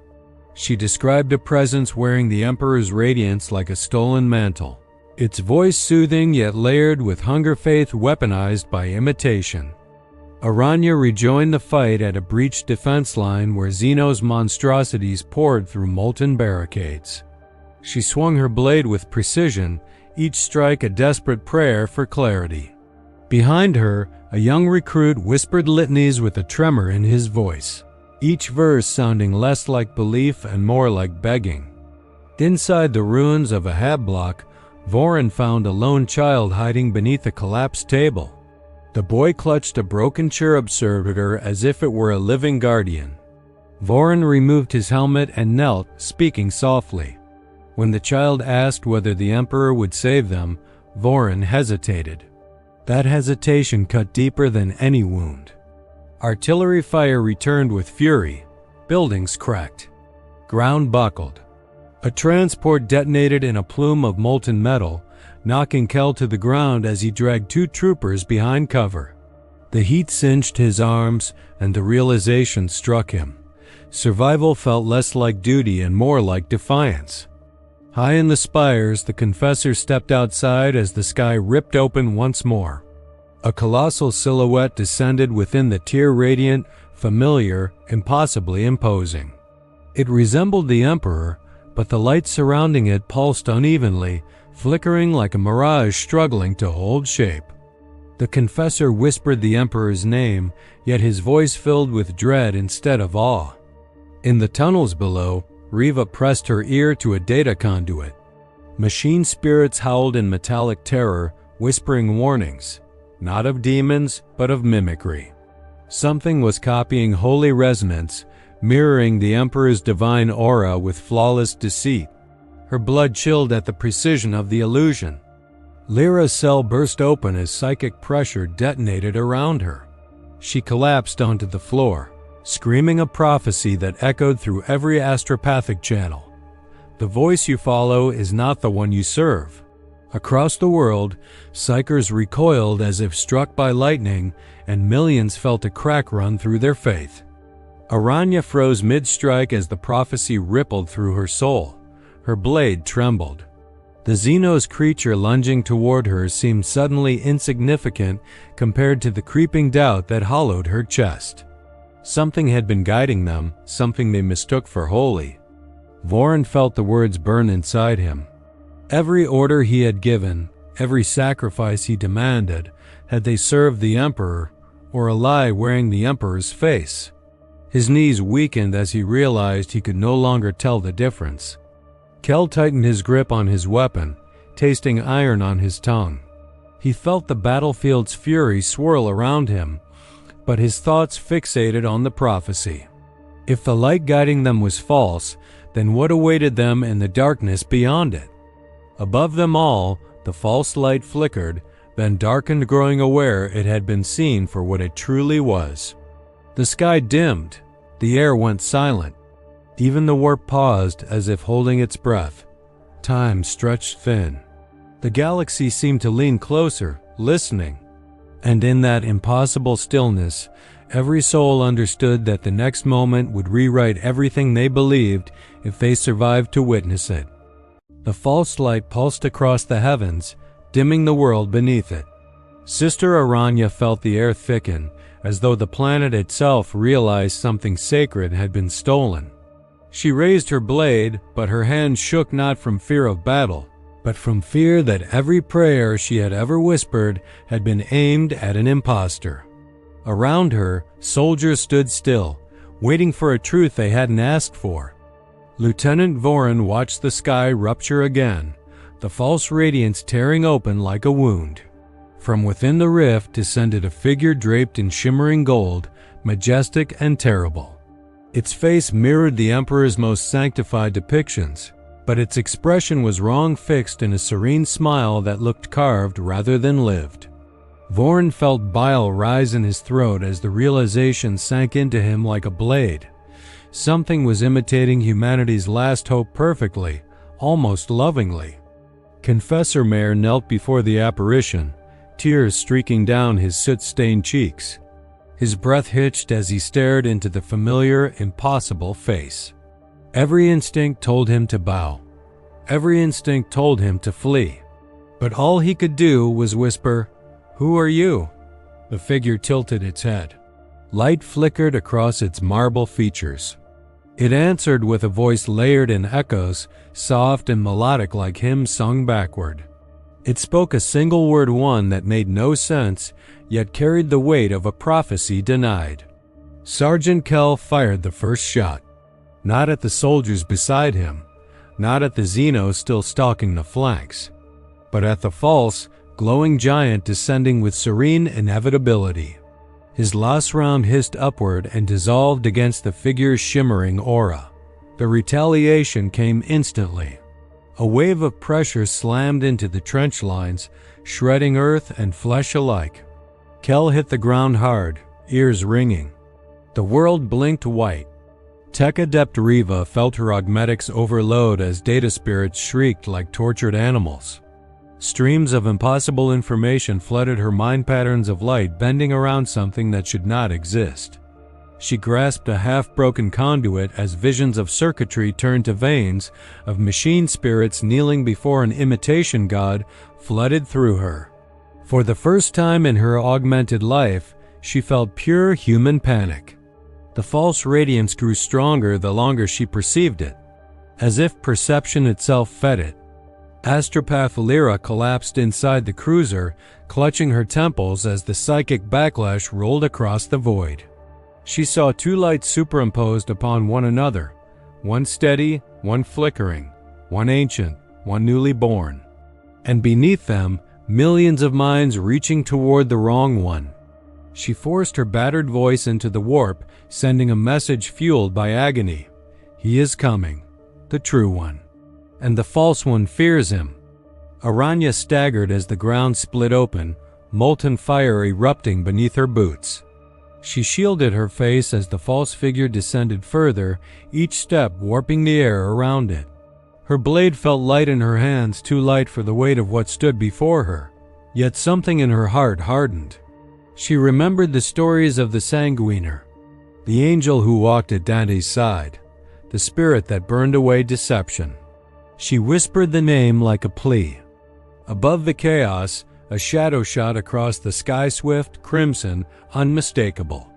She described a presence wearing the Emperor's radiance like a stolen mantle, its voice soothing yet layered with hunger faith weaponized by imitation. Aranya rejoined the fight at a breached defense line where Xeno's monstrosities poured through molten barricades. She swung her blade with precision, each strike a desperate prayer for clarity. Behind her, a young recruit whispered litanies with a tremor in his voice, each verse sounding less like belief and more like begging. Inside the ruins of a hab block, Vorin found a lone child hiding beneath a collapsed table. The boy clutched a broken cherub servitor as if it were a living guardian. Vorin removed his helmet and knelt, speaking softly. When the child asked whether the Emperor would save them, Vorin hesitated. That hesitation cut deeper than any wound. Artillery fire returned with fury. Buildings cracked. Ground buckled. A transport detonated in a plume of molten metal, knocking Kell to the ground as he dragged two troopers behind cover. The heat singed his arms, and the realization struck him. Survival felt less like duty and more like defiance. High in the spires, the confessor stepped outside as the sky ripped open once more. A colossal silhouette descended within the tier radiant, familiar, impossibly imposing. It resembled the Emperor, but the light surrounding it pulsed unevenly, flickering like a mirage struggling to hold shape. The confessor whispered the Emperor's name, yet his voice filled with dread instead of awe. In the tunnels below, Riva pressed her ear to a data conduit. Machine spirits howled in metallic terror, whispering warnings, not of demons, but of mimicry. Something was copying holy resonance, mirroring the Emperor's divine aura with flawless deceit. her blood chilled at the precision of the illusion. Lyra's cell burst open as psychic pressure detonated around her. She collapsed onto the floor, screaming a prophecy that echoed through every astropathic channel. The voice you follow is not the one you serve. Across the world, psychers recoiled as if struck by lightning, and millions felt a crack run through their faith. Aranya froze mid-strike as the prophecy rippled through her soul. Her blade trembled. The Xenos creature lunging toward her seemed suddenly insignificant compared to the creeping doubt that hollowed her chest. Something had been guiding them, something they mistook for holy. Vorin felt the words burn inside him. Every order he had given, every sacrifice he demanded, had they served the Emperor, or a lie wearing the Emperor's face. His knees weakened as he realized he could no longer tell the difference. Kel tightened his grip on his weapon, tasting iron on his tongue. He felt the battlefield's fury swirl around him, but his thoughts fixated on the prophecy. If the light guiding them was false, then what awaited them in the darkness beyond it? Above them all, the false light flickered, then darkened, growing aware it had been seen for what it truly was. The sky dimmed. The air went silent. Even the warp paused as if holding its breath. Time stretched thin. The galaxy seemed to lean closer, listening. And in that impossible stillness, every soul understood that the next moment would rewrite everything they believed if they survived to witness it. The false light pulsed across the heavens, dimming the world beneath it. Sister Aranya felt the air thicken, as though the planet itself realized something sacred had been stolen. She raised her blade, but her hand shook not from fear of battle, but from fear that every prayer she had ever whispered had been aimed at an impostor. Around her, soldiers stood still, waiting for a truth they hadn't asked for. Lieutenant Vorin watched the sky rupture again, the false radiance tearing open like a wound. From within the rift descended a figure draped in shimmering gold, majestic and terrible. Its face mirrored the Emperor's most sanctified depictions, but its expression was wrong, fixed in a serene smile that looked carved rather than lived. Vorin felt bile rise in his throat as the realization sank into him like a blade. Something was imitating humanity's last hope perfectly, almost lovingly. Confessor Mayor knelt before the apparition, tears streaking down his soot-stained cheeks. His breath hitched as he stared into the familiar, impossible face. Every instinct told him to bow. Every instinct told him to flee. But all he could do was whisper, "Who are you?" The figure tilted its head. Light flickered across its marble features. It answered with a voice layered in echoes, soft and melodic like hymns sung backward. It spoke a single word, one that made no sense, yet carried the weight of a prophecy denied. Sergeant Kell fired the first shot. Not at the soldiers beside him, not at the Xenos still stalking the flanks, but at the false, glowing giant descending with serene inevitability. His last round hissed upward and dissolved against the figure's shimmering aura. The retaliation came instantly. A wave of pressure slammed into the trench lines, shredding earth and flesh alike. Kell hit the ground hard, ears ringing. The world blinked white. Tech Adept Riva felt her augmetics overload as data spirits shrieked like tortured animals. Streams of impossible information flooded her mind, patterns of light bending around something that should not exist. She grasped a half-broken conduit as visions of circuitry turned to veins, of machine spirits kneeling before an imitation god flooded through her. For the first time in her augmented life, she felt pure human panic. The false radiance grew stronger the longer she perceived it, as if perception itself fed it. Astropath Lyra collapsed inside the cruiser, clutching her temples as the psychic backlash rolled across the void. She saw two lights superimposed upon one another, one steady, one flickering, one ancient, one newly born. And beneath them, millions of minds reaching toward the wrong one. She forced her battered voice into the warp, sending a message fueled by agony. He is coming, the true one. and the false one fears him. Aranya staggered as the ground split open, molten fire erupting beneath her boots. She shielded her face as the false figure descended further, each step warping the air around it. Her blade felt light in her hands, too light for the weight of what stood before her. Yet something in her heart hardened. She remembered the stories of the Sanguiner, the angel who walked at Dante's side, the spirit that burned away deception. She whispered the name like a plea. Above the chaos, a shadow shot across the sky, swift, crimson, unmistakable.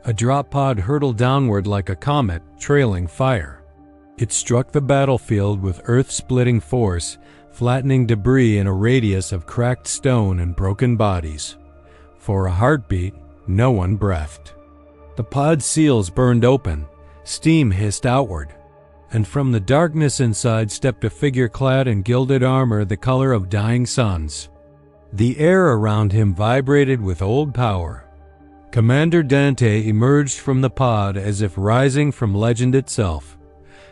A drop pod hurtled downward like a comet, trailing fire. It struck the battlefield with earth-splitting force, flattening debris in a radius of cracked stone and broken bodies. For a heartbeat, no one breathed. The pod's seals burned open, steam hissed outward, and from the darkness inside stepped a figure clad in gilded armor the color of dying suns. The air around him vibrated with old power. Commander Dante emerged from the pod as if rising from legend itself.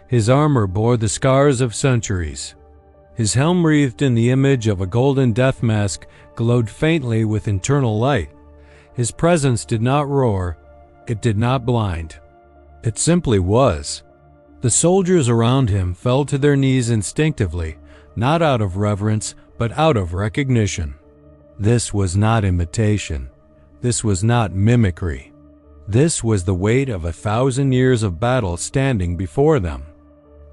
His armor bore the scars of centuries. His helm, wreathed in the image of a golden death mask, glowed faintly with internal light. His presence did not roar. It did not blind. It simply was. The soldiers around him fell to their knees instinctively, not out of reverence, but out of recognition. This was not imitation. This was not mimicry. This was the weight of 1,000 years of battle standing before them.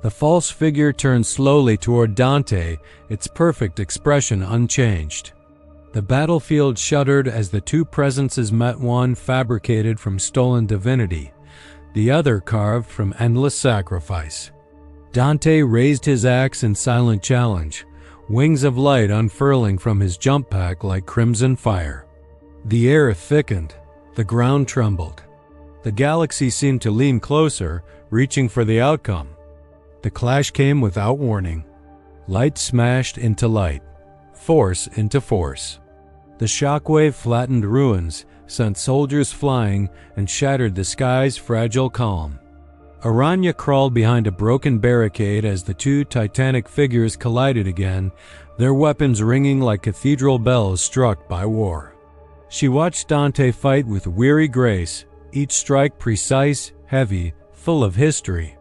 The false figure turned slowly toward Dante, its perfect expression unchanged. The battlefield shuddered as the two presences met, one fabricated from stolen divinity, the other carved from endless sacrifice. Dante raised his axe in silent challenge, wings of light unfurling from his jump pack like crimson fire. The air thickened, the ground trembled. The galaxy seemed to lean closer, reaching for the outcome. The clash came without warning. Light smashed into light, force into force. The shockwave flattened ruins, sent soldiers flying, and shattered the sky's fragile calm. Aranya crawled behind a broken barricade as the two titanic figures collided again, their weapons ringing like cathedral bells struck by war. She watched Dante fight with weary grace, each strike precise, heavy, full of history.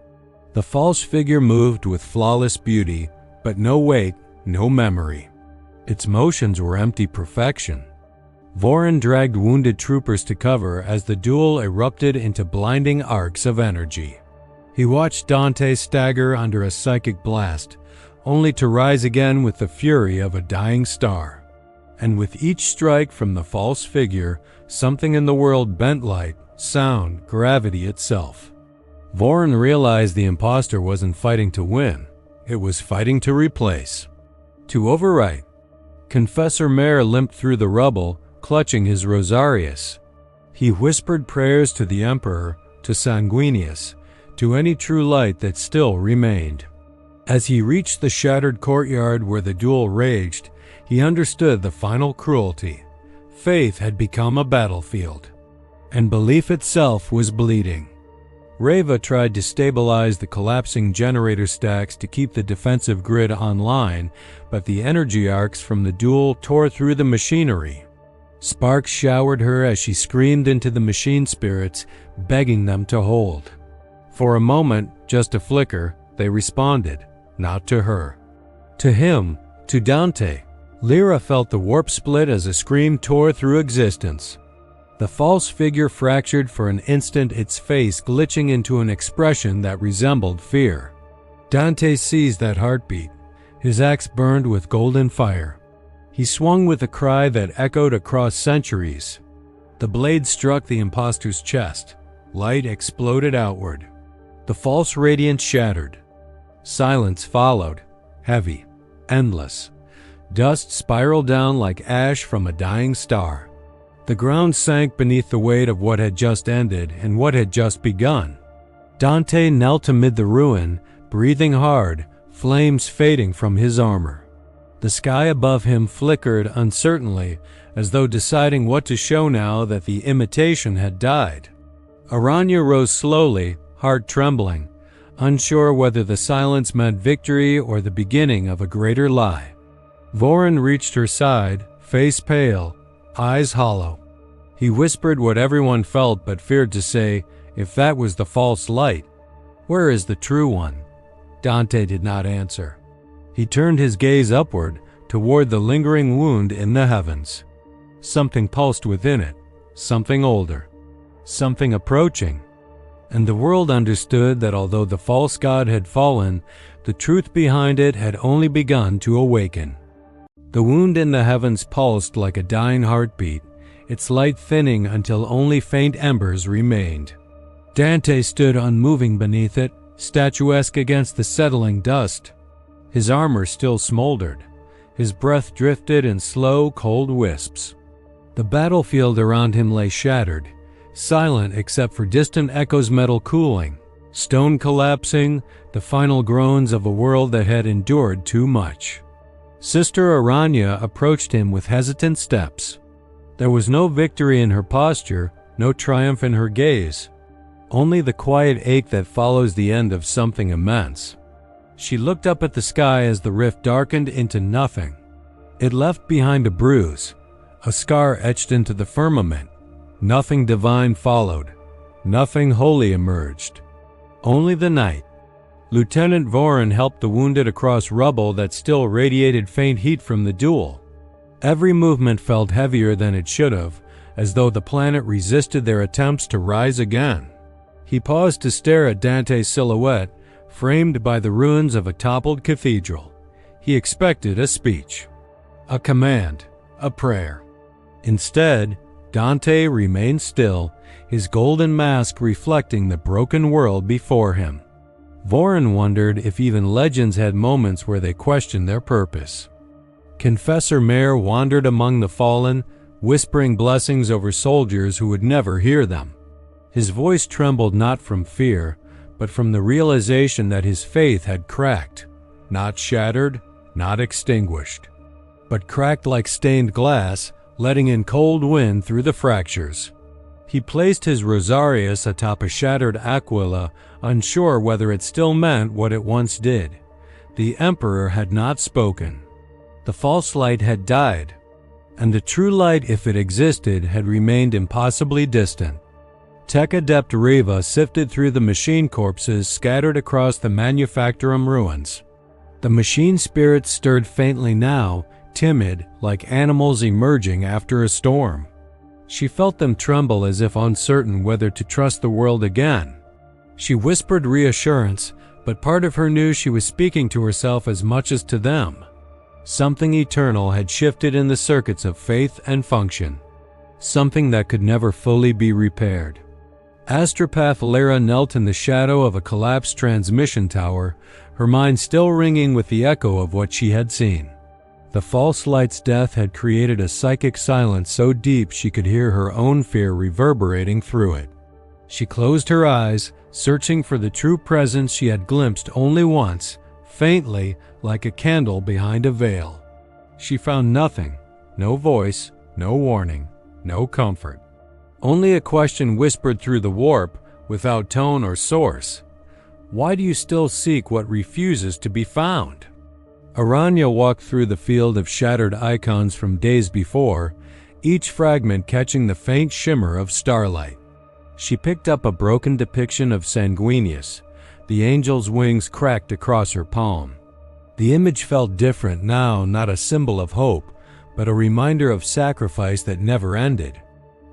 The false figure moved with flawless beauty, but no weight, no memory. Its motions were empty perfection. Vorin dragged wounded troopers to cover as the duel erupted into blinding arcs of energy. He watched Dante stagger under a psychic blast, only to rise again with the fury of a dying star. And with each strike from the false figure, something in the world bent: light, sound, gravity itself. Vorin realized the imposter wasn't fighting to win. It was fighting to replace, to overwrite. Confessor Mare limped through the rubble, clutching his rosarius. He whispered prayers to the Emperor, to Sanguinius, to any true light that still remained. As he reached the shattered courtyard where the duel raged, he understood the final cruelty. Faith had become a battlefield, and belief itself was bleeding. Reva tried to stabilize the collapsing generator stacks to keep the defensive grid online, but the energy arcs from the duel tore through the machinery. Sparks showered her as she screamed into the machine spirits, begging them to hold. For a moment, just a flicker, they responded, not to her. To him, to Dante. Lyra felt the warp split as a scream tore through existence. The false figure fractured for an instant, its face glitching into an expression that resembled fear. Dante seized that heartbeat. His axe burned with golden fire. He swung with a cry that echoed across centuries. The blade struck the imposter's chest. Light exploded outward. The false radiance shattered. Silence followed, heavy, endless. Dust spiraled down like ash from a dying star. The ground sank beneath the weight of what had just ended and what had just begun. Dante knelt amid the ruin, breathing hard, flames fading from his armor. The sky above him flickered uncertainly, as though deciding what to show now that the imitation had died. Aranya rose slowly, heart trembling. unsure whether the silence meant victory or the beginning of a greater lie. Vorin reached her side, face pale, eyes hollow. He whispered what everyone felt but feared to say, if that was the false light, where is the true one? Dante did not answer. He turned his gaze upward, toward the lingering wound in the heavens. Something pulsed within it, something older, something approaching. And the world understood that although the false god had fallen, the truth behind it had only begun to awaken. The wound in the heavens pulsed like a dying heartbeat, its light thinning until only faint embers remained. Dante stood unmoving beneath it, statuesque against the settling dust. His armor still smoldered. His breath drifted in slow, cold wisps. The battlefield around him lay shattered, silent except for distant echoes, metal cooling, stone collapsing, the final groans of a world that had endured too much. Sister Aranya approached him with hesitant steps. There was no victory in her posture, no triumph in her gaze, only the quiet ache that follows the end of something immense. She looked up at the sky as the rift darkened into nothing. It left behind a bruise, a scar etched into the firmament. Nothing divine followed. Nothing holy emerged. Only the night. Lieutenant Vorin helped the wounded across rubble that still radiated faint heat from the duel. Every movement felt heavier than it should have, as though the planet resisted their attempts to rise again. He paused to stare at Dante's silhouette, framed by the ruins of a toppled cathedral. He expected a speech, a command, a prayer. Instead, Dante remained still, his golden mask reflecting the broken world before him. Vorin wondered if even legends had moments where they questioned their purpose. Confessor Mayer wandered among the fallen, whispering blessings over soldiers who would never hear them. His voice trembled not from fear, but from the realization that his faith had cracked, not shattered, not extinguished, but cracked like stained glass, letting in cold wind through the fractures. He placed his rosarius atop a shattered aquila, unsure whether it still meant what it once did. The Emperor had not spoken. The false light had died, and the true light, if it existed, had remained impossibly distant. Tech Adept Reva sifted through the machine corpses scattered across the Manufactorum ruins. The machine spirits stirred faintly now, timid, like animals emerging after a storm. She felt them tremble as if uncertain whether to trust the world again. She whispered reassurance, but part of her knew she was speaking to herself as much as to them. Something eternal had shifted in the circuits of faith and function, something that could never fully be repaired. Astropath Lara knelt in the shadow of a collapsed transmission tower, her mind still ringing with the echo of what she had seen. The false light's death had created a psychic silence so deep she could hear her own fear reverberating through it. She closed her eyes, searching for the true presence she had glimpsed only once, faintly, like a candle behind a veil. She found nothing, no voice, no warning, no comfort. Only a question whispered through the warp, without tone or source. Why do you still seek what refuses to be found? Aranya walked through the field of shattered icons from days before, each fragment catching the faint shimmer of starlight. She picked up a broken depiction of Sanguinius, the angel's wings cracked across her palm. The image felt different now, not a symbol of hope, but a reminder of sacrifice that never ended.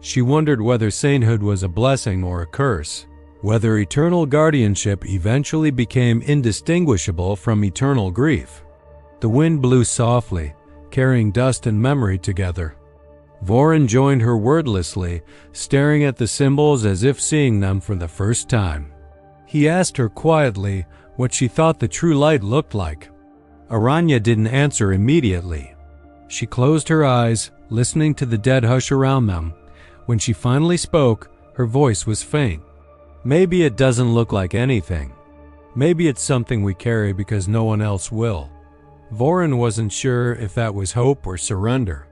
She wondered whether sainthood was a blessing or a curse, whether eternal guardianship eventually became indistinguishable from eternal grief. The wind blew softly, carrying dust and memory together. Vorin joined her wordlessly, staring at the symbols as if seeing them for the first time. He asked her quietly what she thought the true light looked like. Aranya didn't answer immediately. She closed her eyes, listening to the dead hush around them. When she finally spoke, her voice was faint. Maybe it doesn't look like anything. Maybe it's something we carry because no one else will. Vorin wasn't sure if that was hope or surrender.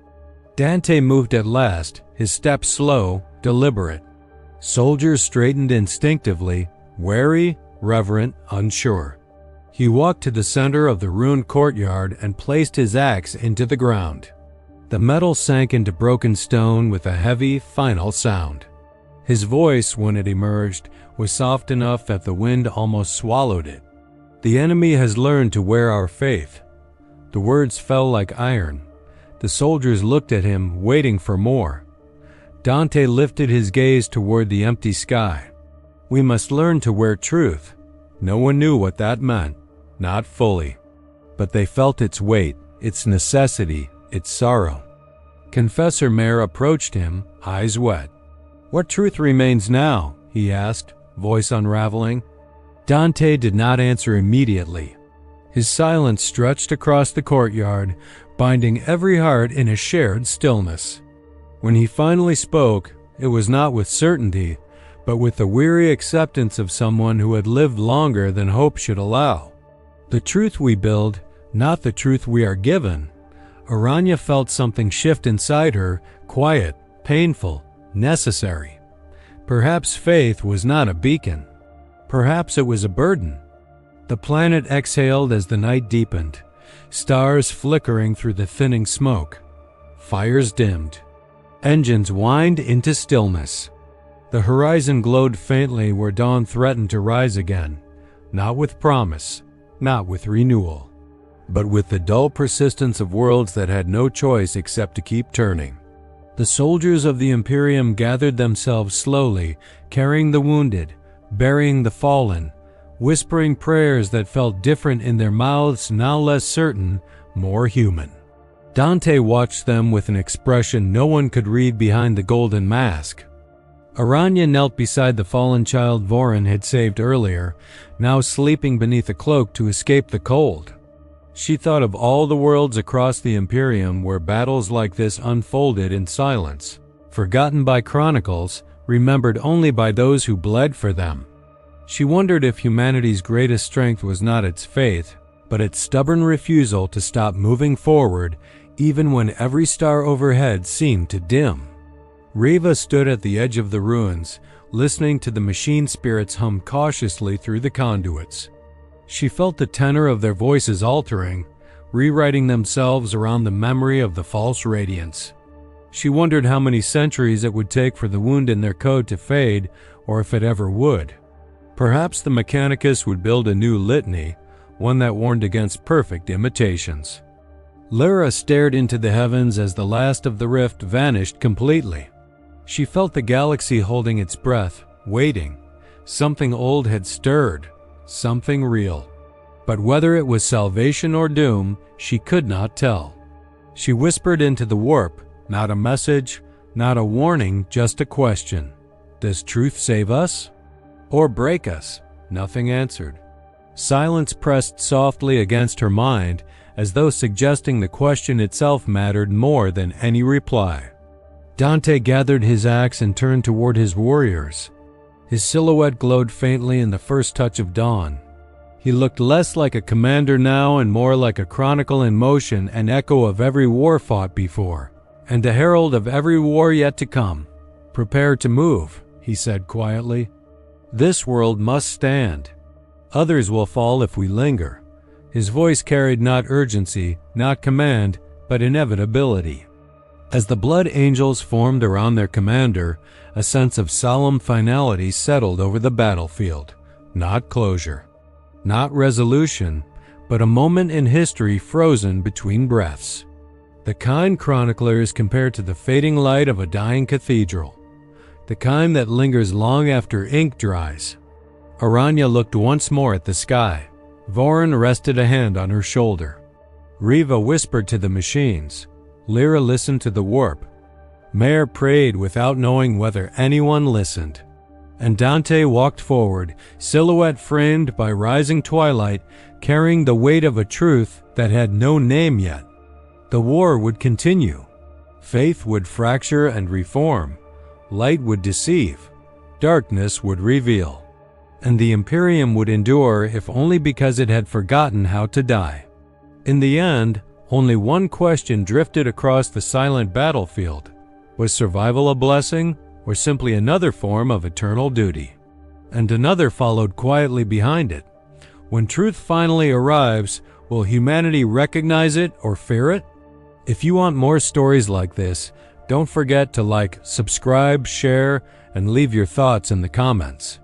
Dante moved at last, his steps slow, deliberate. Soldiers straightened instinctively, wary, reverent, unsure. He walked to the center of the ruined courtyard and placed his axe into the ground. The metal sank into broken stone with a heavy, final sound. His voice, when it emerged, was soft enough that the wind almost swallowed it. "The enemy has learned to wear our faith." The words fell like iron. The soldiers looked at him, waiting for more. Dante lifted his gaze toward the empty sky. "We must learn to wear truth." No one knew what that meant, not fully. But they felt its weight, its necessity, its sorrow. Confessor Mayor approached him, eyes wet. "What truth remains now?" he asked, voice unraveling. Dante did not answer immediately. His silence stretched across the courtyard, binding every heart in a shared stillness. When he finally spoke, it was not with certainty, but with the weary acceptance of someone who had lived longer than hope should allow. "The truth we build, not the truth we are given." Aranya felt something shift inside her, quiet, painful, necessary. Perhaps faith was not a beacon. Perhaps it was a burden. The planet exhaled as the night deepened, stars flickering through the thinning smoke. Fires dimmed. Engines whined into stillness. The horizon glowed faintly where dawn threatened to rise again, not with promise, not with renewal, but with the dull persistence of worlds that had no choice except to keep turning. The soldiers of the Imperium gathered themselves slowly, carrying the wounded, burying the fallen, whispering prayers that felt different in their mouths, now less certain, more human. Dante watched them with an expression no one could read behind the golden mask. Aranya knelt beside the fallen child Vorin had saved earlier, now sleeping beneath a cloak to escape the cold. She thought of all the worlds across the Imperium where battles like this unfolded in silence, forgotten by chronicles, remembered only by those who bled for them. She wondered if humanity's greatest strength was not its faith, but its stubborn refusal to stop moving forward, even when every star overhead seemed to dim. Riva stood at the edge of the ruins, listening to the machine spirits hum cautiously through the conduits. She felt the tenor of their voices altering, rewriting themselves around the memory of the false radiance. She wondered how many centuries it would take for the wound in their code to fade, or if it ever would. Perhaps the Mechanicus would build a new litany, one that warned against perfect imitations. Lyra stared into the heavens as the last of the rift vanished completely. She felt the galaxy holding its breath, waiting. Something old had stirred, something real. But whether it was salvation or doom, she could not tell. She whispered into the warp, not a message, not a warning, just a question. Does truth save us? Or break us? Nothing answered. Silence pressed softly against her mind, as though suggesting the question itself mattered more than any reply. Dante gathered his axe and turned toward his warriors. His silhouette glowed faintly in the first touch of dawn. He looked less like a commander now and more like a chronicle in motion, an echo of every war fought before, and a herald of every war yet to come. "Prepare to move," he said quietly. "This world must stand. Others will fall if we linger." His voice carried not urgency, not command, but inevitability. As the blood angels formed around their commander, a sense of solemn finality settled over the battlefield. Not closure, not resolution, but a moment in history frozen between breaths. The kind chroniclers compared to the fading light of a dying cathedral, the kind that lingers long after ink dries. Aranya looked once more at the sky. Vorin rested a hand on her shoulder. Riva whispered to the machines. Lyra listened to the warp. Mare prayed without knowing whether anyone listened. And Dante walked forward, silhouette framed by rising twilight, carrying the weight of a truth that had no name yet. The war would continue. Faith would fracture and reform. Light would deceive. Darkness would reveal. And the Imperium would endure if only because it had forgotten how to die. In the end, only one question drifted across the silent battlefield. Was survival a blessing, or simply another form of eternal duty? and another followed quietly behind it. When truth finally arrives, will humanity recognize it or fear it? If you want more stories like this, don't forget to like, subscribe, share, and leave your thoughts in the comments.